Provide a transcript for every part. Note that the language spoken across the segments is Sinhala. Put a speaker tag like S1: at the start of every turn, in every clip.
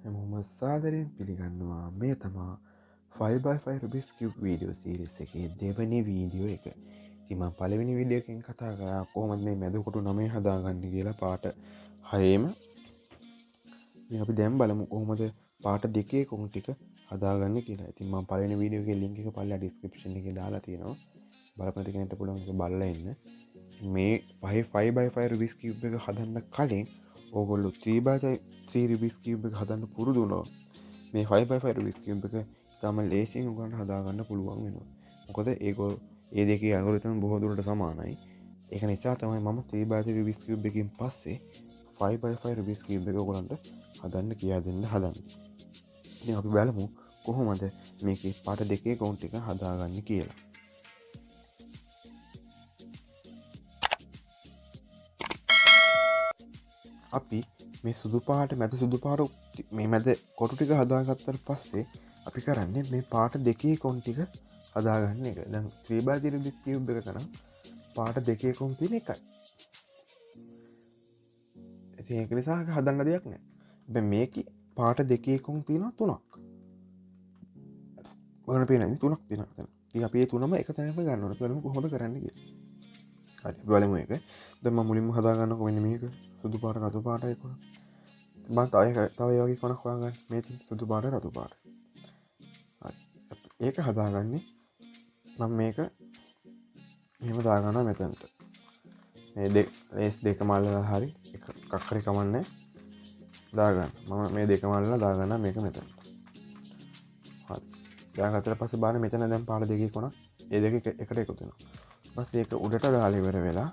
S1: හැමෝම සාදරයෙන් පිළිගන්නවා මේ තමා 5x5 Rubik's Cube video series එකේ දෙවැනි වීඩියෝ එක. ඉතින් මම පළවෙනි වීඩියෝ එකෙන් කතා කරා කොහොමද මේ මැද කොටු 9 හදාගන්නේ කියලා පාට 6ෙම. ඉතින් අපි දැන් බලමු කොහොමද පාට දෙකේ කොන් ටික හදාගන්නේ කියලා. ඉතින් මම පළවෙනි වීඩියෝ එකේ link එක පල්ලා description එකේ දාලා තියෙනවා. බලපන් කෙනෙක්ට පුළුවන් ඒක බලලා ඉන්න. මේ 5x5 Rubik's Cube එක හදන්න කලින් ඕගොල්ලෝ 3x3 Rubik's Cube එක හදන්න පුරුදු වුණා. මේ 5x5 Rubik's Cube එක තම ලේසියෙන් ඔයගොල්ලන්ට හදාගන්න පුළුවන් වෙනවා. මොකද ඒ දෙකේ ඇල්ගොරිතම් බොහෝ දුරට සමානයි. ඒක නිසා තමයි මම 3x3 Rubik's Cube එකකින් පස්සේ 5x5 Rubik's Cube එක ඔයගොල්ලන්ට හදන්න කියා දෙන්න හදන්නේ. ඉතින් අපි බලමු කොහොමද මේකේ පාට දෙකේ කවුන්ට් එක හදාගන්නේ කියලා. අපි මේ සුදු පාට මැද සුදු පාට මේ මැද කොටු ටික හදාගත්තට පස්සේ අපි කරන්නේ මේ පාට දෙකේ කොන් ටික හදාගන්න එක. දැන් 3x3 Rubik's Cube එක කරා පාට දෙකේ කොන් තියෙන එකයි. ඉතින් ඒක නිසා හදන්න දෙයක් නැහැ. දැන් මේකේ පාට දෙකේ කොන් තියෙනවා 3ක්. ඔයගොල්ලෝ පේනද 3ක් තියෙනවා. ඉතින් අපි මේ තුනම එක තැනම ගන්න ඕනේ. බලමු කොහොමද කරන්නේ කියලා. හරි බලමු ඒක. දැන් මම මුලින්ම හදාගන්නකො මෙන්න මේක සුදු පාට රතු පාටයි කොන. මම තව ඒ වගේ කොනක් හොයාගන්න. මේ සුදු පාට රතු පාට. හරි. ඒක හදාගන්නේ මම මේක මෙහෙම දාගන්නවා මෙතනට. මේ ලේස් දෙක මල්ලලා හරි එකක් හරි කමන්නේ දාගන්න. මම මේ දෙක මල්ලලා දාගන්නවා මේක මෙතනට. හරි. දාගත්තට පස්සේ බලන්න මෙතන දැන් පාට දෙකේ කොනක් ඒ දෙක එකට එකතු වෙනවා. ඊපස්සේ ඒක උඩට දාලා ඉවර වෙලා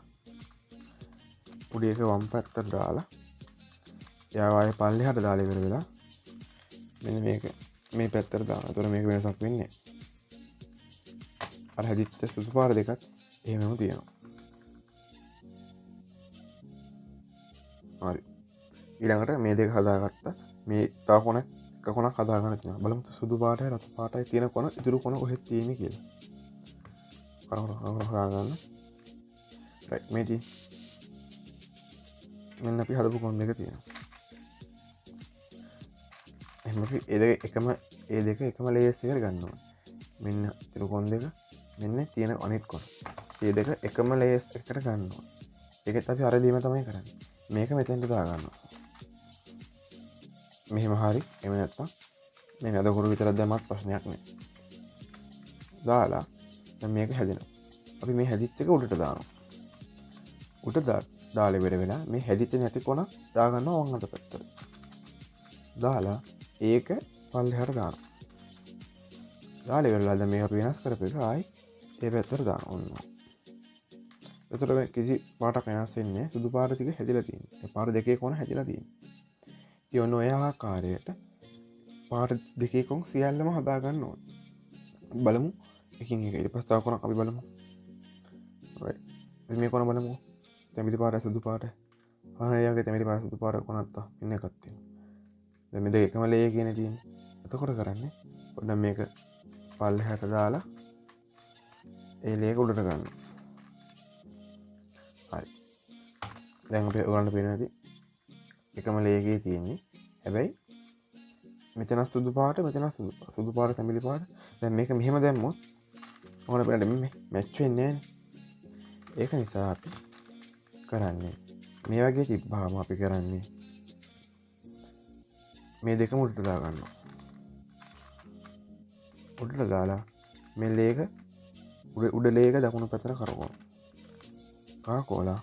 S1: උඩ එක වම් පැත්තට දාලා යාව ආයේ පල්ලෙහාට දාලා ඉවර වෙලා මෙන්න මේක මේ පැත්තට දානවා. ඒතකොට මේක වෙනසක් වෙන්නේ අර හැදිච්ච සුදු පාට දෙකත් එහෙමම තියෙනවා. හරි. ඊළඟට මේ දෙක හදාගත්තා. මේ තව කොනක් එක කොනක් හදාගන්න තියෙනවා. බලමු සුදු පාටයි රතු පාටයි තියෙන කොන ඉතුරු කොන කොහෙද තියෙන්නේ කියලා. හොයාගන්න. රයිට් මේ තියෙන මෙන්න අපි හදපු කොන් දෙක තියෙනවා. එහෙනම් අපි ඒ දෙක එකම ලේයර්ස් එකට ගන්න ඕනේ. මෙන්න ඉතුරු කොන් දෙක මෙන්න තියෙන අනිත් කොන. මේ දෙක එකම ලේයර්ස් එකට ගන්න ඕනේ. ඒකත් අපි අර දීම තමයි කරන්නේ. මේක මෙතෙන්ට දා ගන්නවා. මෙහෙම හරි. එහෙම නැත්නම් මේ මැද කුරු විතරක් දැම්මත් ප්‍රශ්නයක් නෑ. දාලා දැන් මේක හැදෙනවා. අපි මේ හැදිච්ච එක උඩට දානවා. උඩට දාලා ඉවර වෙලා මේ හැදිච්ච නැති කොන දා ගන්නවා වම් අත පැත්තට. දාලා ඒක පල්ලෙහාට දානවා. දාලා ඉවරලා දැන් මේක අපි වෙනස් කරපු එක ආයි ඒ පැත්තට දානවා. ඔන්න. එතකොට කිසි පාටක් වෙනස් වෙන්නේ නැහැ. සුදු පාට ටික හැදිලා තියෙනවා. ඒ පාට දෙකේ කොන හැදිලා තියෙනවා. ඉතින් ඔන්න ඔය ආකාරයට පාට දෙකේ කොන් සියල්ලම හදා ගන්න ඕනේ. බලමු එකින් එක. ඊට පස්සේ තව කොනක් අපි බලමු. right. මේ කොන බලමු. තැඹිලි පාට සුදු පාට. ආයෙත් තැඹිලි පාට සුදු පාට කොනක් තා ඉන්න එකක් තියෙනවා. දැන් මේ දෙක එකම ලේ කියන තියෙන්නේ. එතකොට කරන්නේ පොඩ්ඩක් මේක පල්ලෙහාට දාලා ඒ ලේක උඩට ගන්න. හරි. දැන් අපි ඔයගලන්ට පේනවා ඇති එකම ලේකේ තියෙන්නේ. හැබැයි මෙතන සුදු පාට මෙතන සුදු පාට තැඹිලි පාට. දැන් මේක මෙහෙම දැම්මොත් ඕන බලන්න මේ මැච් වෙන්නේ නැහැ. ඒක නිසා අපි කරන්නේ මේ වගේ තිබ්බාම අපි කරන්නේ මේ දෙකම උඩට දා ගන්නවා. උඩට දාලා මේ ලේක උඩ ලේක දකුණු පැත්තට කරකවනවා. කරකවලා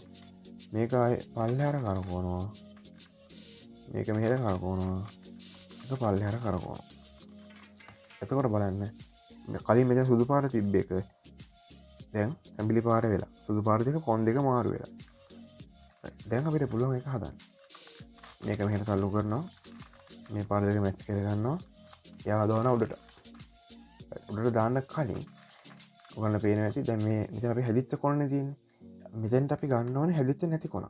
S1: මේක ආයේ පල්ලෙහාට කරකවනවා. මේක මෙහෙට කරකවනවා. ඒක පල්ලෙහාට කරකවනවා. එතකොට බලන්න කලින් මෙතන සුදු පාට තිබ්බ එක දැන් තැඹිලි පාට වෙලා සුදු පාට දෙක කොන් දෙක මාරු වෙලා. දැන් අපිට පුළුවන් එක හදන්න. මේක මෙහෙට තල්ලු කරනවා. මේ පාට දෙක මැච් කර ගන්නවා. එයා දානවා උඩට. උඩට දාන්න කලින් ඔයගොල්ලෝ පේනවා ඇති දැන් මේ මෙතන අපි හැදිච්ච කොනනේ තියෙන්නේ. මෙතෙන්ට අපි ගන්න ඕනේ හැදිච්ච නැති කොන.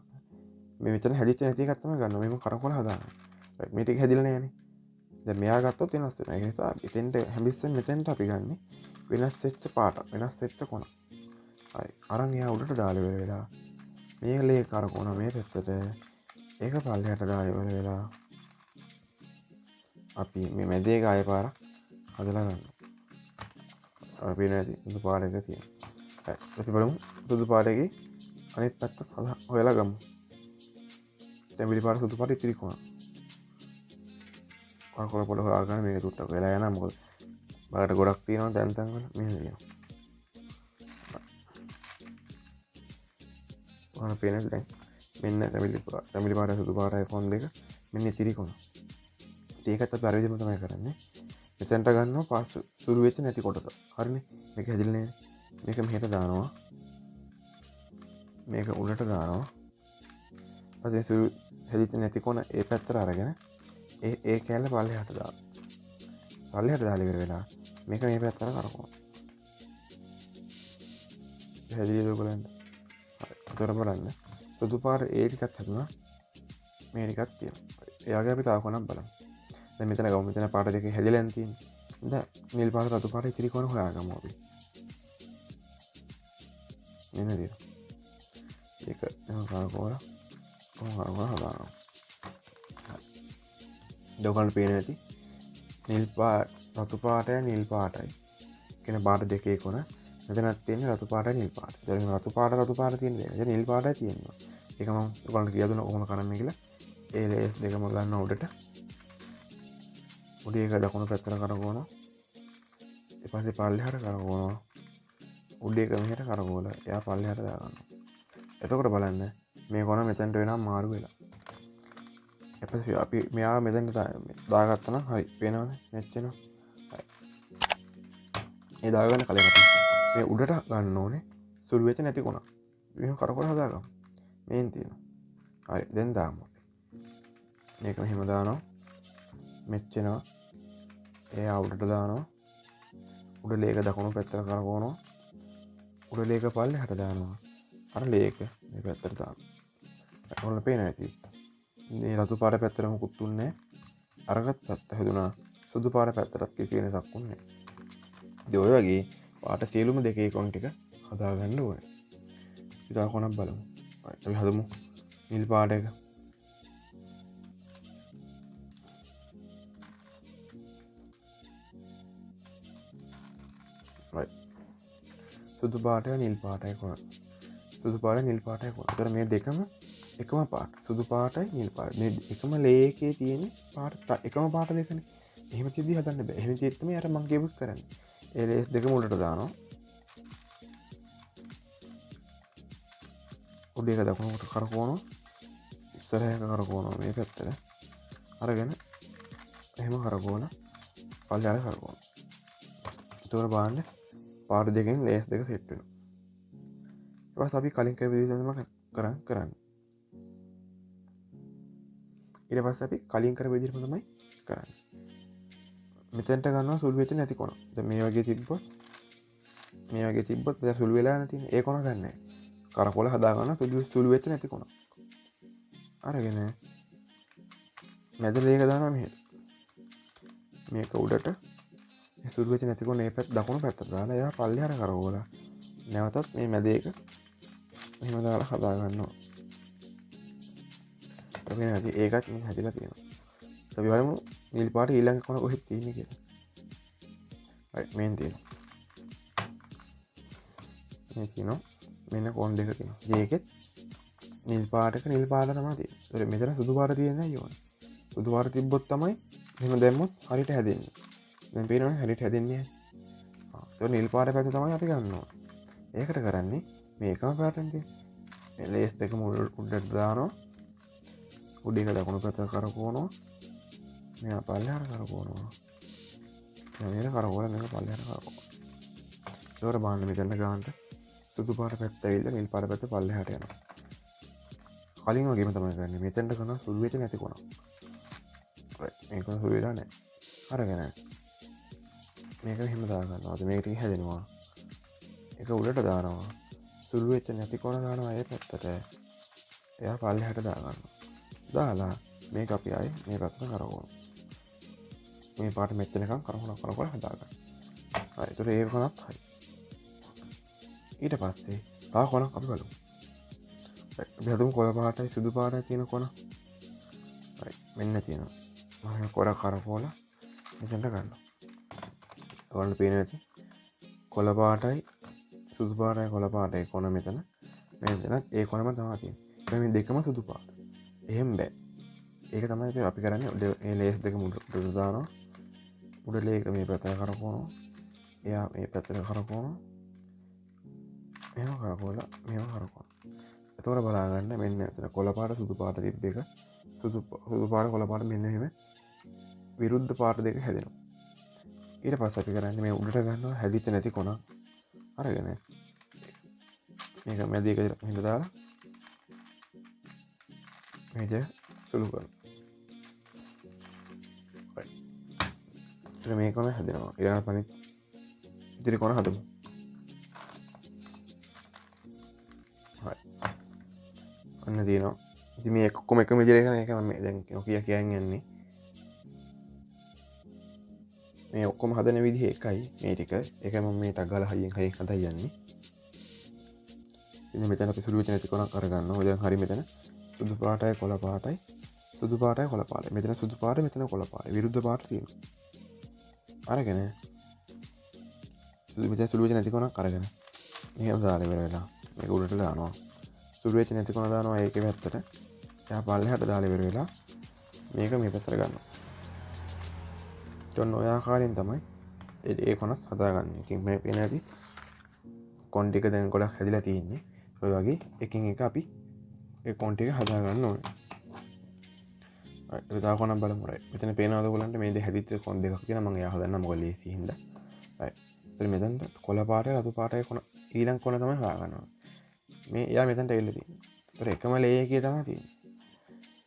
S1: මේ මෙතන හැදිච්ච නැති එකක් තමයි ගන්න ඕනේ. මේක කරකවල හදාගන්න. රයිට් මේ ටික හැදිලා නැහැනේ. දැන් මෙයා ගත්තොත් වෙනස් වෙනවා. ඒ නිසා එතෙන්ට හැඹිස්සෙන් මෙතෙන්ට අපි ගන්නෙ වෙනස් වෙච්ච පාට වෙනස් වෙච්ච කොන. හරි. අරන් එයා උඩට දාලා ඉවර වෙලා මේ ලේ කරකවන මේ පැත්තට ඒක පල්ලෙහාට දාලා ඉවර වෙලා අපි මේ මැදේ එක ආය පාරක් හදලා ගන්නවා. අපි නැති සුදු පාට එක තියෙනවා. අපි බලමු සුදු පාට එකේ අනිත් පැත්ත හොයලා ගමු. තැඹිලි පාට සුදු පාට ඉතිරි කොන. කරකොල පොඩ හොයාගන්න මේක තුට්ටක් වෙලා යනවා. මොකද බලට ගොඩක් තියෙනවා තැන් තැන් වල මෙහෙම තියෙනවා. ඔයාලා පේනද දැන් මෙන්න තැඹිලි පාට සුදු පාටයි කොන් දෙක මෙන්න ඉතිරි කොන. ඒකත් අපි අර විදිහම තමයි කරන්නේ. මෙතනට ගන්නවා පාස් සුරු වෙච්ච නැති කොටස. හරිනේ. මේක හැදිලා නේද? මේක මෙහෙට දානවා. මේක උඩට දානවා. ඊපස්සේ සුරු හැදිච්ච නැති කොන ඒ පැත්තට අරගෙන ඒ කැල්ල පල්ලෙහාට දානවා. පල්ලෙහාට දාලා ඉවර වෙලා මේක මේ පැත්තට කරකවනවා. හැදිලිද බලන්න. හරි. උතර බලන්න. සුදු පාට ඒ ටිකක් හදුනා. මේ ටිකක් තියෙනවා. එයාගේ අපි තව කොනක් බලමු. දැන් මෙතන ගමු. මෙතන පාට දෙකේ හැදිලා තියෙන්නේ. දැන් නිල් පාට රතු පාට ඉතිරි කොන හොයාගමු අපි. මෙන්න දින. ඒක එහෙම කරකවලා හදාගමු. දෝකල් පේන ඇති නිල් පාට රතු පාටයි නිල් පාටයි කියන පාට දෙකේ කොන මෙතනත් තියෙන්නේ රතු පාටයි නිල් පාට. ඒතරින් රතු පාට තියෙන්නේ. දැන් නිල් පාටයි තියෙනවා. ඒක මම ඔයගොල්ලන්ට කියලා දුන්නා කොහොම කරන්නේ කියලා. ඒ ලේස් දෙකම ගන්න උඩට. උඩ එක දකුණු පැත්තට කරකවනවා. ඊට පස්සේ පල්ලෙහාට කරකවනවා. උඩ එක මෙහෙට කරකවලා එයා පල්ලෙහාට දාගන්නවා. එතකොට බලන්න මේ කොන මෙතනට වෙනම මාරු වෙලා. ඊපස්සේ අපි මෙයා මෙතනට දාගත්තා නම් හරි පේනවද? මැච් වෙනවා. හරි. ඒ දාගන්න කලින් අපි මේ උඩට ගන්න ඕනේ සුළු වෙච්ච නැති කොනක්. මෙහෙම කරකවලා හදාගමු. මේන් තියෙනවා. හරි දැන් දාමු. මේක මෙහෙම දානවා. මැච් වෙනවා. ඒ උඩට දානවා. උඩ ලේක දකුණු පැත්තට කරකවනවා. උඩ ලේක පල්ලෙහාට දානවා. අර ලේක මේ පැත්තට දානවා. ඔයාලට පේනවා ඇති. මේ රතු පාට පැත්තට මොකුත් තුන්නේ අරකට පැත්ත හැදුනා. සුදු පාට පැත්තටත් කිසි වෙනසක් උන්නේ නැහැ. ඒ වගේ පාට සියලුම දෙකේ කොන් ටික හදා ගන්න ඕනේ. ඉතින් ආ කොනක් බලමු. අපි හදමු නිල් පාට එක. සුදු පාටයි නිල් පාටයි කොන. සුදු පාටයි නිල් පාටයි කොන. ඒතර මේ දෙකම එකම පාට. සුදු පාටයි නිල් පාටයි. මේ එකම ලේකේ තියෙන පාට එකම පාට දෙකනේ. එහෙම තියදී හදන්න බෑ. එහෙම තියද්දි තමයි අර මං කියපු කරන්නේ. ඒ ලේස් දෙකම උඩට දානවා. උඩ එක දකුණට කරකවනවා. ඉස්සරහ එක කරකවනවා මේ පැත්තට. අරගෙන එහෙම කරකවලා පල්ලෙහාට කරකවනවා. ඒතකොට බලන්න පාට දෙකෙන් ලේස් දෙක සෙට් වෙනවා. ඊට පස්සේ අපි කලින් කරපු විදිහට තමයි කරන්නේ. ඊට පස්සේ අපි කලින් කරපු විදිහටම තමයි කරන්නේ. මෙතෙන්ට ගන්නවා සුළු වෙච්ච නැති කොන. දැන් මේ වගේ තිබ්බොත් මෙතන සුළු වෙලා නැතිනේ. ඒ කොන ගන්නෑ. කරකොල හදා ගන්න සුළු වෙච්ච නැති කොන. අරගෙන මැද ලේක දානවා මෙහෙට. මේක උඩට සුළු වෙච්ච නැති කොන මේ පැත්ත දකුණු පැත්තට දාලා එයා පල්ලෙහාට කරකවලා නැවතත් මේ මැද එක මෙහෙම දාලා හදා ගන්නවා. අපි නැති ඒකත් මේ හැදිලා තියෙනවා. අපි බලමු නිල් පාට ඊළඟ කොන කොහෙද තියෙන්නේ කියලා. හරි මේන් තියෙනවා. මේ තියෙනවා. මෙන්න කොන් දෙක තියෙනවා. මේකෙත් නිල් පාටක නිල් පාට තමයි තියෙන්නේ. ඒතර මෙතන සුදු පාට තියෙන්නේ නැහැ යෝනේ. සුදු පාට තිබ්බොත් තමයි මෙහෙම දැම්මොත් හරියට හැදෙන්නේ. දැන් පේනවනේ හරියට හැදෙන්නේ නැහැ. ඒක නිල් පාට පැත්ත තමයි අපි ගන්න ඕනේ. ඒකට කරන්නේ මේ එකම පාටෙන් තියෙන්නේ. ලේස් දෙකම උඩට දානවා. උඩ එක දකුණු පැත්තට කරකවනවා. මෙයා පල්ලෙහාට කරකවනවා. මෙයා කරකවලා මේක පල්ලෙහාට කරකවනවා. ඒකට බාන්න මෙතන ගන්නට සුදු පාට පැත්ත ඇවිල්ලා නිල් පාට පැත්ත පල්ලෙහාට යනවා. කලින් වගේම තමයි කරන්නේ. මෙතෙන්ට කරන සුළු වෙච්ච නැති කොනක්. මේක සුළු වෙලා නැහැ. අරගෙන මේක එහෙම දා ගන්නවා. මේක ටික හැදෙනවා. ඒක උඩට දානවා. සුළු වෙච්ච නැති කොන දානවා ඒ පැත්තට. එයා පල්ලෙහාට දා ගන්නවා. දාලා මේක අපි ආයේ මේ පැත්තට කරකවනවා. මේ පාට මෙච්චරකම් කරකවලා හදාගන්න. හරි. ඒතර ඒක කොනක් හරි. ඊට පස්සේ තව කොනක් අපි බලමු. අපි හදමු කොළ පාටයි සුදු පාටයි තියෙන කොන. හරි. මෙන්න තියෙනවා. මම කොර කරකෝලා මෙතනට ගන්නවා. ඔයාලට පේනවා ඇති කොළ පාටයි සුදු පාටයි කොළ පාටයි කොන මෙතන. මෙතනත් ඒ කොනම තමයි තියෙන්නේ. මේ දෙකම සුදු පාට. එහෙම බෑ. ඒක තමයි අපි කරන්නේ. මේ ලේස් දෙක මුඩට දානවා. උඩ ලේක මේ පැත්තට කරකවනවා. එයා මේ පැත්තට කරකවනවා. එහෙම කරකවලා මෙහෙම කරකවනවා. එතකොට බලා ගන්න මෙන්න මෙතන කොළ පාට සුදු පාට තිබ්බ එක සුදු පාට කොළ පාට මෙන්න එහෙම විරුද්ධ පාට දෙක හැදෙනවා. ඊට පස්සේ අපි කරන්නේ මේ උඩට ගන්නවා හැදිච්ච නැති කොන අරගෙන මේක මැදි එක මෙහෙම දාලා මේක සුළු කරනවා. ඊට මේ කොන හැදෙනවා. ඊළඟට අනිත් ඉතිරි කොන හදමු. හරි. ඔන්න තියෙනවා. ඉතින් මේ ඔක්කොම එකම විදිහට කරන එක මම දැන් කියන් යන්නේ. මේ ඔක්කොම හදන විදිහ එකයි මේ ටික. ඒක මම මේ ටක් ගාලා හයියෙන් හදයි යන්නේ. ඉතින් මෙතන අපි සුළු වෙච්ච නැති කොනක් අරගන්නවා. දැන් හරි මෙතන සුදු පාටයි කොළ පාටයි සුදු පාටයි කොළ පාටයි. මෙතන සුදු පාට මෙතන කොළ පාට. විරුද්ධ පාට තියෙනවා. අරගෙන මෙතන සුළු වෙච්ච නැති කොනක් අරගෙන මෙහෙම දාලා ඉවර වෙලා මේක උඩට දානවා. සුළු වෙච්ච නැති කොන දානවා ඒකේ පැත්තට. එයා පල්ලෙහාට දාලා ඉවර වෙලා මේක මේ පැත්තට ගන්නවා. ඔන්න ඔය ආකාරයෙන් තමයි ඒ කොනත් හදාගන්නේ. ඉතින් මේ පේන ඇති කොන් ටික දැන් ගොඩක් හැදිලා තියෙන්නේ. ඔය වගේ එකින් එක අපි ඒ කොන් ටික හදා ගන්න ඕනේ. right. තව කොනක් බලමු. right. මෙතන පේනවද ඔයගොල්ලන්ට මේ දෙක හැදිච්ච කොන් දෙකක් කියලා මම එයා හදන්න මොකද ලේසි හින්දා. right. ඉතින් මෙතන කොළ පාටයි රතු පාටයි කොන ඊළඟ කොන තමයි හොයාගන්න ඕනේ. මේ එයා මෙතනට එල්ල තියෙනවා. ඒතර එකම ලේ එකේ තමයි තියෙන්නේ.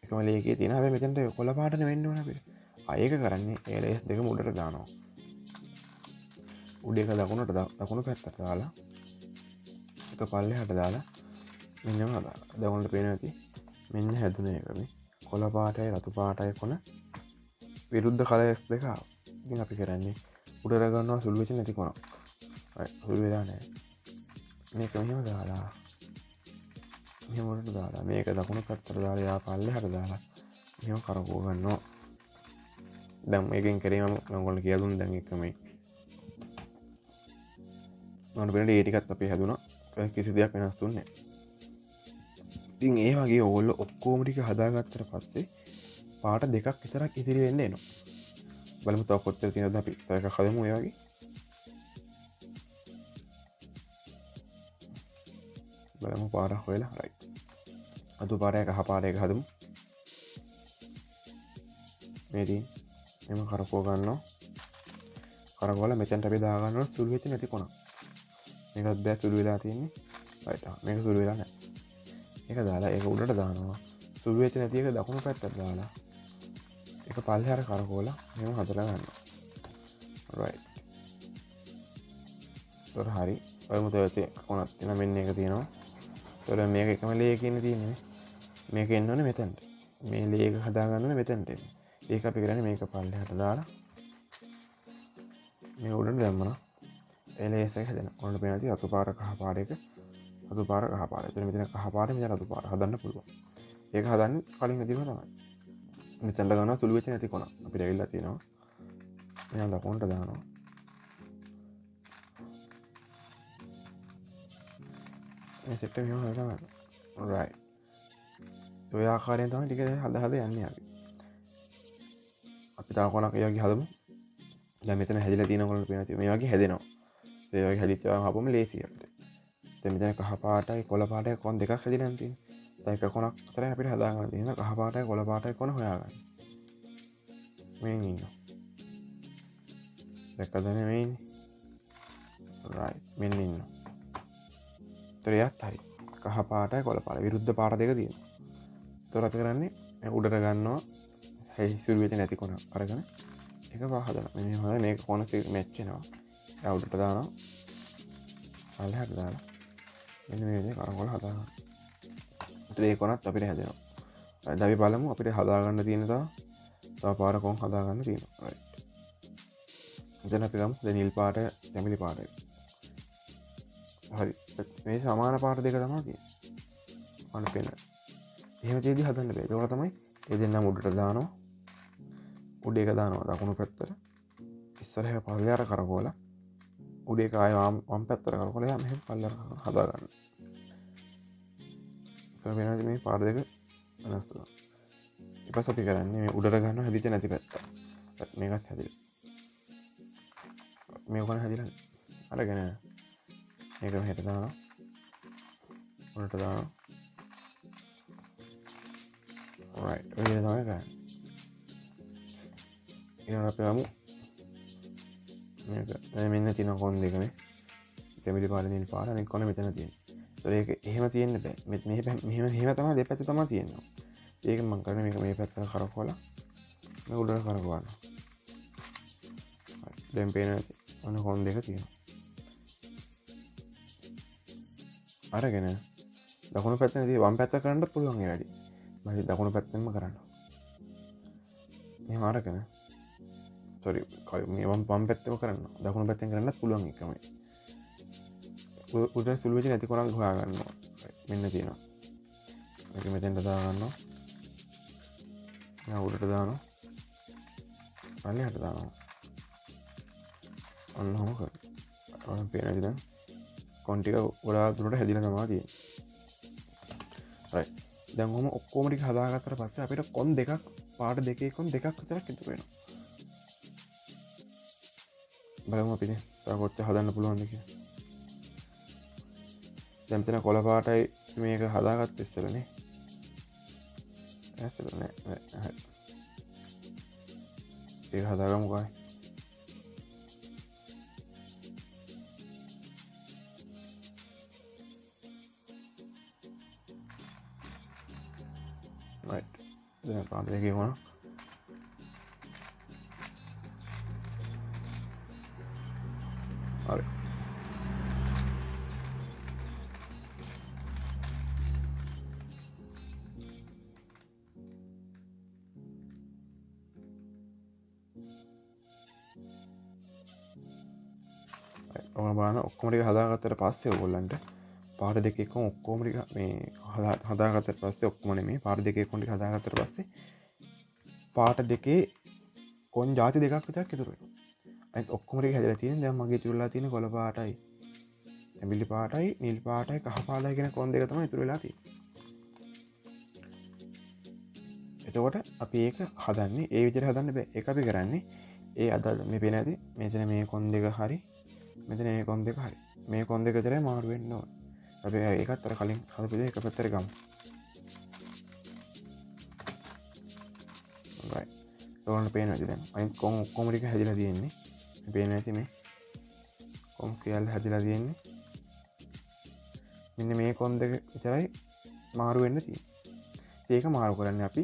S1: එකම ලේ එකේ තියෙන හැබැයි මෙතනට කොළ පාටනේ වෙන්න ඕනේ අපිට. ඒක කරන්නේ ඒ ලේස් දෙක උඩට දානවා. උඩ එක දකුණු පැත්තට දාලා එක පල්ලෙහාට දාලා මෙන්නම හදාගන්න. දකුණට පේනවා ඇති මෙන්න හැදුන එක මේ කොළ පාටයි රතු පාටයි කොන විරුද්ධ කලර්ස් දෙක ආවා. ඉතින් අපි කරන්නේ උඩට ගන්නවා සුළු වෙච්ච නැති කොනක්. හරි සුළු වෙලා නැහැ. මේක මෙහෙම දාලා මෙහෙම උඩට දාලා මේක දකුණු පැත්තට දාලා යා පල්ලෙහාට දාලා මෙහෙම කරකව ගන්නවා. දැන් මේකෙන් කරේ මම ඔයගොල්ලෝ කියලා දුන්න දැන් එක මේ මොන වෙනද ඒ ටිකත් අපි හැදුනා. කිසි දෙයක් වෙනස් දුන්නේ නැහැ. ඉතින් ඒ වගේ ඕගොල්ලෝ ඔක්කොම ටික හදාගත්තට පස්සේ පාට දෙකක් විතරක් ඉතිරි වෙන්න එනවා. බලමු තව කොච්චර තියෙනවද අපි. තව එකක් හදමු ඒ වගේ. බලමු පාරක් හොයලා. right. අතු පාරයක කහ පාරයක හදමු. මේ තියෙන එම කරකව ගන්නවා. කරකවලා මෙතෙන්ට අපි දා ගන්නවා සුළු වෙච්ච නැති කොනක්. මේකත් බෑ සුළු වෙලා තියෙන්නේ. right. මේක සුළු වෙලා නැහැ. ඒක දාලා ඒක උඩට දානවා. සුළු වෙච්ච නැති එක දකුණු පැත්තට දාලා ඒක පල්ලෙහාට කරකවලා මෙහෙම හදලා ගන්නවා. right. තොර හරි. ඔය මුතේ කොනක් තියෙන මෙන්න එක තියෙනවා. තොර මේක එකම ලේ එකේ තියෙන්නේ. මේක එන්න ඕනේ මෙතෙන්ට. මේ ලේ එක හදා ගන්න ඕනේ මෙතෙන්ට එන්න. ඒක අපි කරන්නේ මේක පල්ලෙහාට දාලා මේ උඩට දැම්මම එලේස් එක හැදෙනවා. ඔන්න පේනවා තියෙන අතු පාර කහ පාර එක අතු පාර කහ පාර. එතන මෙතන කහ පාර මෙතන අතු පාර හදන්න පුළුවන්. ඒක හදන්නේ කලින් විදිහම තමයි. මෙතනට ගන්නවා සුළු වෙච්ච නැති කොන. අපිට ඇවිල්ලා තියෙනවා. මෙයා දකුණට දානවා. මේ සෙට් එක මෙහෙම හදලා ගන්න. right. ඔය ආකාරයෙන් තමයි ටික හදා යන්නේ අපි. අපි තව කොනක් ඒ වගේ හදමු. දැන් මෙතන හැදිලා තියෙන කොනවල පේනවා මේ වගේ හැදෙනවා. ඒ වගේ හැදිච්ච ඒවා හපුවම ලේසියි අපිට. දැන් මෙතන කහ පාටයි කොළ පාටයි කොන දෙකක් හැදිලා තියෙනවා. දැන් එක කොනක් විතරයි අපිට හදා ගන්න තියෙනවා. කහ පාටයි කොළ පාටයි කොන හොයාගන්න. මේ ඉන්නවා. දැක්කද මේ ඉන්නේ? right. මෙන්න ඉන්නවා. ඒත් හරි. කහ පාටයි කොළ පාටයි විරුද්ධ පාට දෙක තියෙනවා. ඒතර අපි කරන්නේ උඩට ගන්නවා හැයි සුළු වෙච්ච නැති කොන අරගෙන ඒක පහ හදනවා. මෙන්න හොය මේක කොන මැච් වෙනවා. ඒ උඩට දානවා. පල්ලෙහාට දාලා මෙන්න මේ විදිහට කරකවල හදාගන්න. ඒතර ඒ කොනත් අපිට හැදෙනවා. දැන් අපි බලමු අපිට හදාගන්න තියෙන තව පාර කොන් හදාගන්න තියෙනවා. right. දැන් අපි ගමු දැන් නිල් පාට තැඹිලි පාටයි. හරි. මේ සමාන පාට දෙක තමයි තියෙන්නේ. අන්න පේනවා. එහෙම තියදී හදන්න බෑ. ඒක තමයි ඒ දෙන්නම උඩට දානවා. උඩ එක දානවා දකුණු පැත්තට. ඉස්සරහ පල්ලෙහාට කරකවලා උඩ එක ආයෙ වම් පැත්තට කරකවලා එහා මෙහෙම පල්ලෙහාට හදා ගන්න. ඒක වෙනවාද මේ පාට දෙක වෙනස් වෙනවා. ඊට පස්සේ අපි කරන්නේ මේ උඩට ගන්නවා හැදිච්ච නැති පැත්ත. මේකත් හැදිලා. මේක කොහොමද හැදිලා? අරගෙන මේක මෙහෙට දානවා. උඩට දානවා. right ඔය විදිහට තමයි කරන්නේ. ඊළඟට අපි ගමු මේක මෙන්න තියෙන කොන් දෙක මේ තෙමිලි පාට නිල් පාට අනෙක් කොන මෙතන තියෙනවා. ඒක එහෙම තියෙන්න බෑ. මෙහෙම තමයි දෙපැත්ත තමයි තියෙනවා. ඒක මම කරන්නේ මේක මේ පැත්තට කරකවලා මේ උඩට කරකවනවා. දැන් පේනවා ඔන්න කොන් දෙක තියෙනවා. අරගෙන දකුණු පැත්තේ වම් පැත්ත කරන්නත් පුළුවන් ඒ වැඩි. මම දකුණු පැත්තෙන්ම කරන්න. මෙහෙම අරගෙන මේ වම් පැත්තම කරන්න. දකුණු පැත්තෙන් කරන්නත් පුළුවන් එකමයි. උඩ සුළු වෙච්ච නැති කොනක් හොයා ගන්නවා. මෙන්න තියෙනවා. මේක මෙතෙන්ට දා ගන්නවා. මම උඩට දානවා. පල්ලෙහාට දානවා. ඔන්න ඔහොම කරනවා. ඔන්න පේනද දැන්? කොන් ටික ගොඩාක් දුරට හැදිලා තමයි තියෙන්නේ. right. දැන් ඔහොම ඔක්කොම ටික හදාගත්තට පස්සේ අපිට කොන් දෙකක් පාට දෙකේ කොන් දෙකක් විතරක් ඉතුරු වෙනවා. බලමු අපි දැන් කොච්චර හදන්න පුළුවන්ද කියලා. දැන් මෙතන කොළ පාටයි මේක හදාගත්ත ඉස්සෙල්ලානේ. ඇත්තට නෑ. ඒක හදාගමු කොහේ. right. දැන් පාට දෙකේ කොන හරි. ඔන්න බලන්න ඔක්කොම ටික හදාගත්තට පස්සේ ඔයගොල්ලන්ට පාට දෙක එකම ඔක්කොම ටික මේ හදාගත්තට පස්සේ ඔක්කොම නෙමෙයි පාට දෙක එකම ටික හදාගත්තට පස්සේ පාට දෙකේ කොන් ಜಾති දෙකක් විතරක් ඉතුරු වෙනවා. අනිත් ඔක්කොම ටික හැදලා තියෙන දැන් මගේ ඉතුරු වෙලා තියෙන කොළ පාටයි තැඹිලි පාටයි නිල් පාටයි කහ පාටයි කියන කොන් දෙක තමයි ඉතුරු වෙලා තියෙන්නේ. එතකොට අපි ඒක හදන්නේ ඒ විදිහට හදන්න බෑ. ඒක අපි කරන්නේ ඒ අද මේ පේන ඇති මෙතන මේ කොන් දෙක හරි මෙතන මේ කොන් දෙක හරි මේ කොන් දෙක විතරයි මාරු වෙන්න ඕන. අපි ඒකත් අර කලින් හදපු දේ එක පැත්තට ගමු. right. ඔයාලට පේනවා දැන් අනිත් කොන් ඔක්කොම ටික හැදිලා තියෙන්නේ. මේ පේන ඇති මේ කොන් සියල්ල හැදිලා තියෙන්නේ. මෙන්න මේ කොන් දෙක විතරයි මාරු වෙන්න තියෙන්නේ. ඒක මාරු කරන්නේ අපි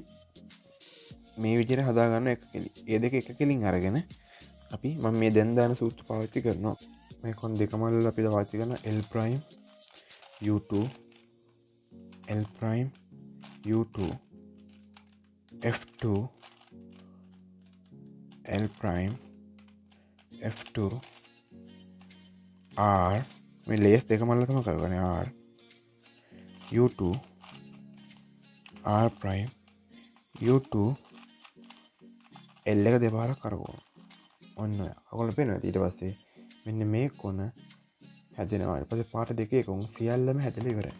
S1: මේ විදිහට හදා ගන්න එක කෙලි. ඒ දෙක එක කෙලින් අරගෙන අපි මම මේ දැන් දාන සූත්‍ර පාවිච්චි කරනවා. මේ කොන් දෙකම වල අපි පාවිච්චි කරන L prime U2 L prime U2 F2 L prime F2 R මේ ලේස් දෙකම වල තමයි කරගන්නේ R U2 R prime U2 L එක දෙපාරක් කරගන්න. ඔන්න ඔයගොල්ලෝ පේනවා ඊට පස්සේ මෙන්න මේ කොන හැදෙනවා. ඊට පස්සේ පාට දෙකේ කොන් සියල්ලම හැදලා ඉවරයි.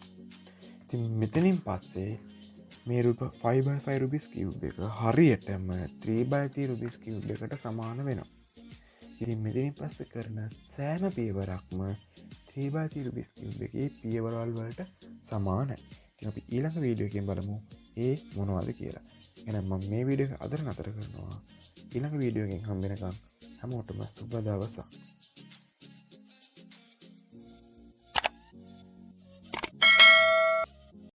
S1: ඉතින් මෙතනින් පස්සේ මේ 5x5 Rubix cube එක හරියටම 3x3 Rubix cube එකට සමාන වෙනවා. ඉතින් මෙතනින් පස්සේ කරන සෑම පියවරක්ම 3x3 Rubix cube එකේ පියවරවල් වලට සමානයි. ඉතින් අපි ඊළඟ වීඩියෝ එකෙන් බලමු ඒ මොනවද කියලා. එහෙනම් මම මේ වීඩියෝ එක අද නතර කරනවා. ඊළඟ වීඩියෝ එකෙන් හම්බ වෙනකම් හැමෝටම සුබ දවසක්.